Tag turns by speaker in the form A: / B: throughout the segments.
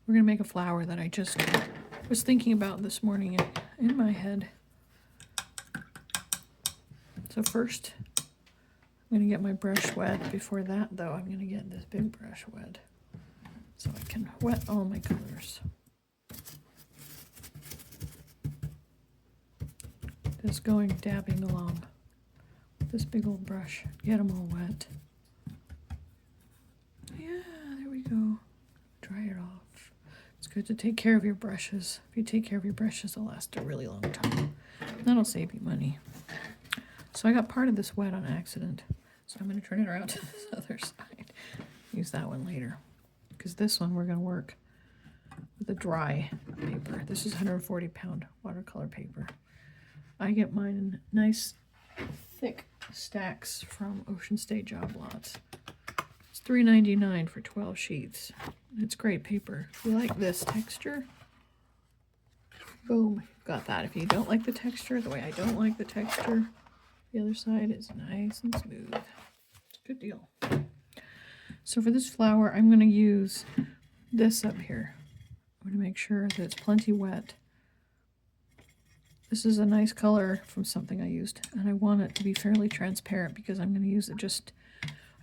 A: We're gonna make a flower that I just was thinking about this morning in my head. So first, I'm gonna get my brush wet. Before that though, I'm gonna get this big brush wet so I can wet all my colors. Just going, dabbing along with this big old brush. Get them all wet. Yeah, there we go. Dry it off. It's good to take care of your brushes. If you take care of your brushes, they'll last a really long time. That'll save you money. So I got part of this wet on accident. So I'm going to turn it around to this other side. Use that one later. Because this one we're going to work with a dry paper. This is 140-pound watercolor paper. I get mine in nice thick stacks from Ocean State Job Lots. It's $3.99 for 12 sheets. It's great paper. If you like this texture, boom, got that. If you don't like the texture, the way I don't like the texture, the other side is nice and smooth. Good deal. So for this flower, I'm going to use this up here. I'm going to make sure that it's plenty wet. This is a nice color from something I used, and I want it to be fairly transparent because I'm going to use it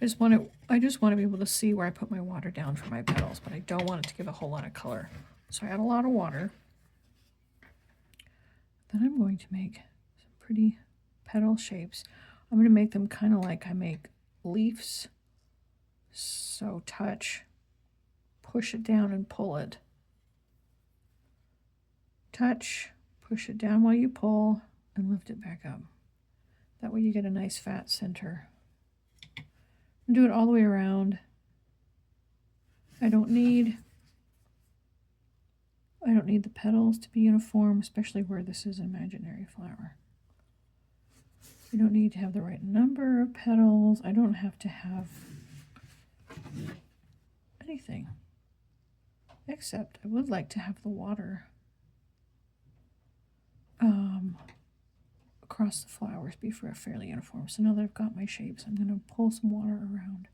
A: I just want to be able to see where I put my water down for my petals, but I don't want it to give a whole lot of color. So I add a lot of water. Then I'm going to make some pretty petal shapes. I'm going to make them kind of like I make leaves. So touch, push it down and pull it. Touch, push it down while you pull, and lift it back up. That way you get a nice fat center. And do it all the way around. I don't need the petals to be uniform, especially where this is an imaginary flower. You don't need to have the right number of petals. I don't have to have anything. Except I would like to have the water across the flowers be fairly uniform. So now that I've got my shapes, I'm going to pull some water around.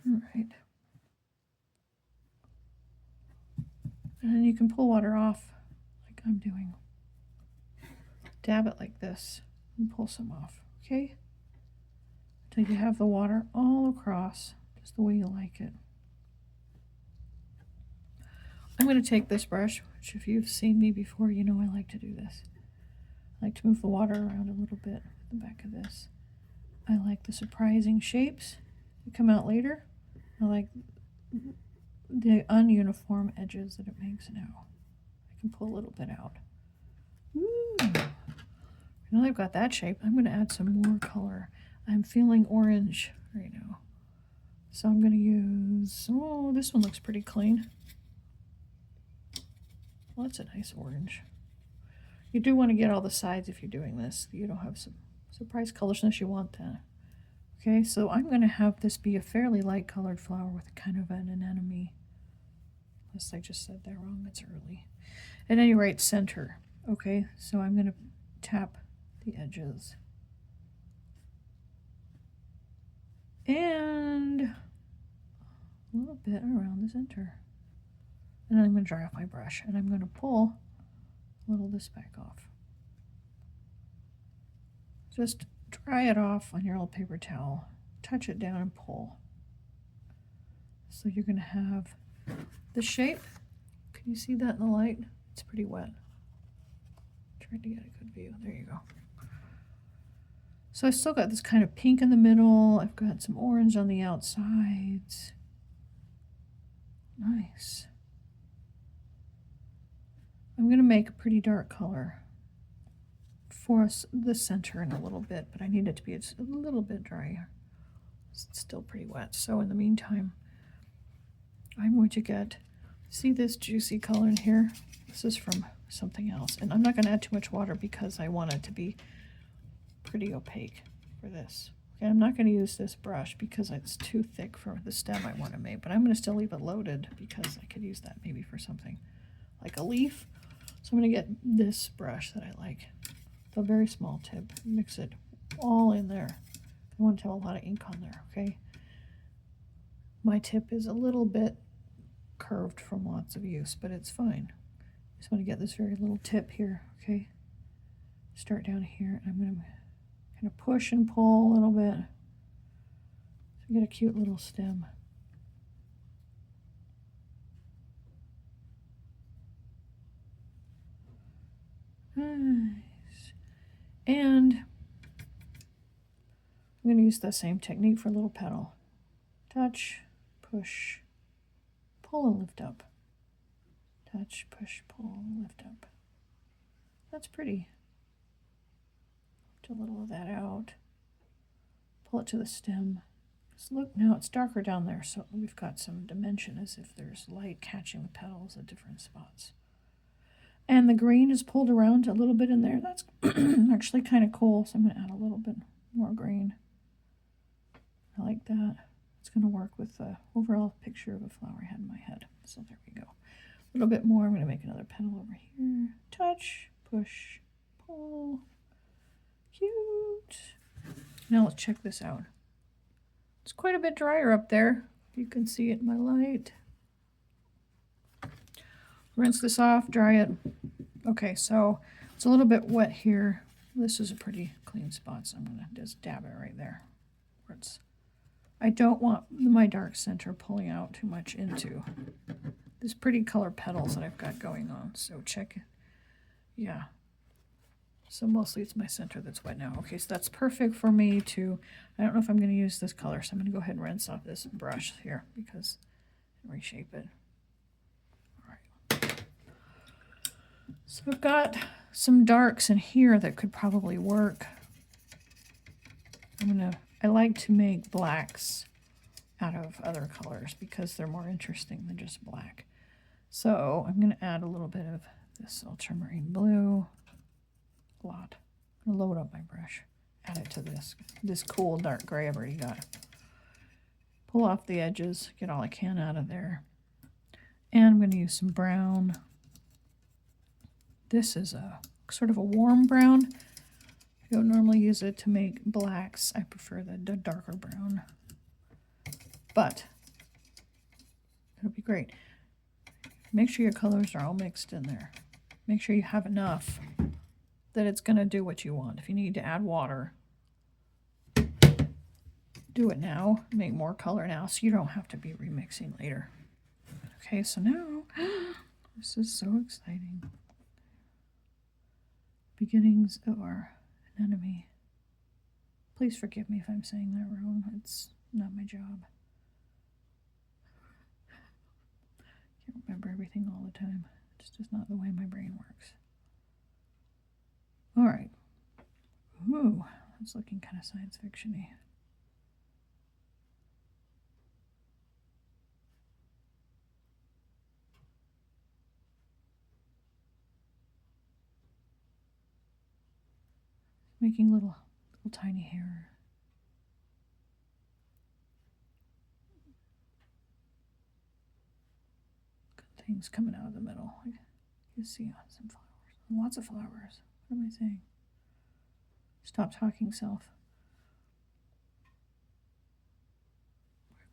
A: All right. And you can pull water off like I'm doing. Dab it like this and pull some off, okay? Until you have the water all across, just the way you like it. I'm going to take this brush, which if you've seen me before, you know I like to do this. I like to move the water around a little bit with the back of this. I like the surprising shapes that come out later. I like the ununiform edges that it makes now. I can pull a little bit out. Woo! Now I've got that shape, I'm going to add some more color. I'm feeling orange right now. So I'm going to use, oh, this one looks pretty clean. Well, that's a nice orange. You do want to get all the sides if you're doing this. You don't have some surprise colors unless you want that. Okay, so I'm going to have this be a fairly light colored flower with kind of an anemone. Unless I just said that wrong, it's early. At any rate, center. Okay, so I'm going to tap the edges. And a little bit around the center. And then I'm going to dry off my brush, and I'm going to pull a little of this back off. Just dry it off on your old paper towel, touch it down and pull. So you're going to have the shape. Can you see that in the light? It's pretty wet. Trying to get a good view. There you go. So I still got this kind of pink in the middle. I've got some orange on the outsides. Nice. I'm going to make a pretty dark color for the center in a little bit, but I need it to be a little bit drier. It's still pretty wet. So in the meantime, I'm going to get, see this juicy color in here? This is from something else. And I'm not going to add too much water because I want it to be pretty opaque for this. Okay, I'm not going to use this brush because it's too thick for the stem I want to make, but I'm going to still leave it loaded because I could use that maybe for something like a leaf. So I'm going to get this brush that I like, the very small tip, mix it all in there. I want to have a lot of ink on there, okay? My tip is a little bit curved from lots of use, but it's fine. Just want to get this very little tip here, okay? Start down here, and I'm going to kind of push and pull a little bit. So get a cute little stem. Nice. And I'm going to use the same technique for a little petal. Touch, push, pull, and lift up. Touch, push, pull, lift up. That's pretty. Lift a little of that out. Pull it to the stem. Just look, now it's darker down there, so we've got some dimension as if there's light catching the petals at different spots. And the green is pulled around a little bit in there. That's actually kind of cool, so I'm going to add a little bit more green. I like that. It's going to work with the overall picture of a flower I had in my head. So there we go. A little bit more. I'm going to make another petal over here. Touch, push, pull. Cute. Now let's check this out. It's quite a bit drier up there. You can see it in my light. Rinse this off, dry it. Okay, so it's a little bit wet here. This is a pretty clean spot, so I'm going to just dab it right there. Where it's, I don't want my dark center pulling out too much into these pretty color petals that I've got going on. So check it. Yeah. So mostly it's my center that's wet now. Okay, so that's perfect for me to, I don't know if I'm going to use this color, so I'm going to go ahead and rinse off this brush here because reshape it. So we've got some darks in here that could probably work. I like to make blacks out of other colors because they're more interesting than just black. So I'm going to add a little bit of this ultramarine blue. A lot. I'm going to load up my brush. Add it to this cool dark gray I've already got. Pull off the edges, get all I can out of there. And I'm going to use some brown. This is a sort of a warm brown. I don't normally use it to make blacks. I prefer the darker brown. But it'll be great. Make sure your colors are all mixed in there. Make sure you have enough that it's going to do what you want. If you need to add water, do it now. Make more color now so you don't have to be remixing later. Okay, so now, this is so exciting. Beginnings of our anemone. Please forgive me if I'm saying that wrong. It's not my job. Can't remember everything all the time. It's just not the way my brain works. All right. Ooh, that's looking kind of science fiction-y. Making little tiny hair. Good things coming out of the middle. You see some flowers. Lots of flowers. What am I saying? Stop talking, self.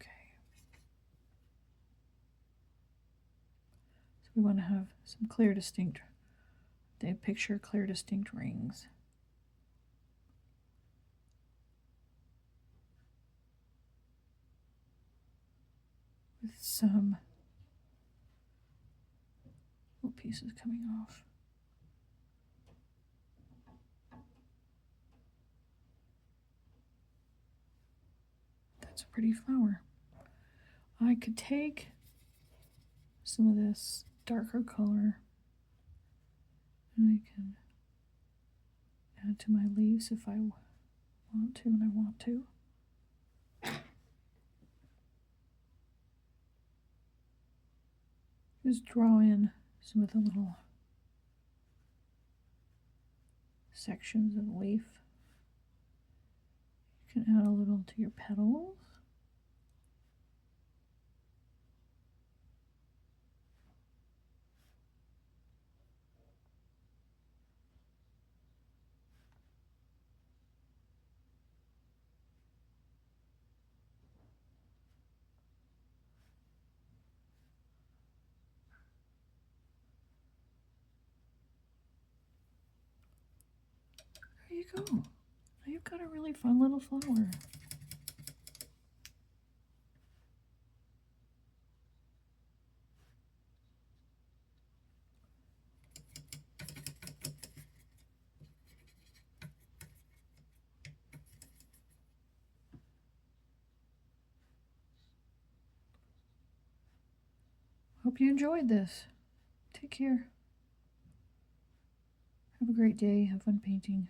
A: Okay. So we want to have some clear, distinct, they picture clear, distinct rings. With some little pieces coming off. That's a pretty flower. I could take some of this darker color and I can add to my leaves if I want to and I want to. Just draw in some of the little sections of the leaf. You can add a little to your petals. you go. Now you've got a really fun little flower. Hope you enjoyed this. Take care. Have a great day. Have fun painting.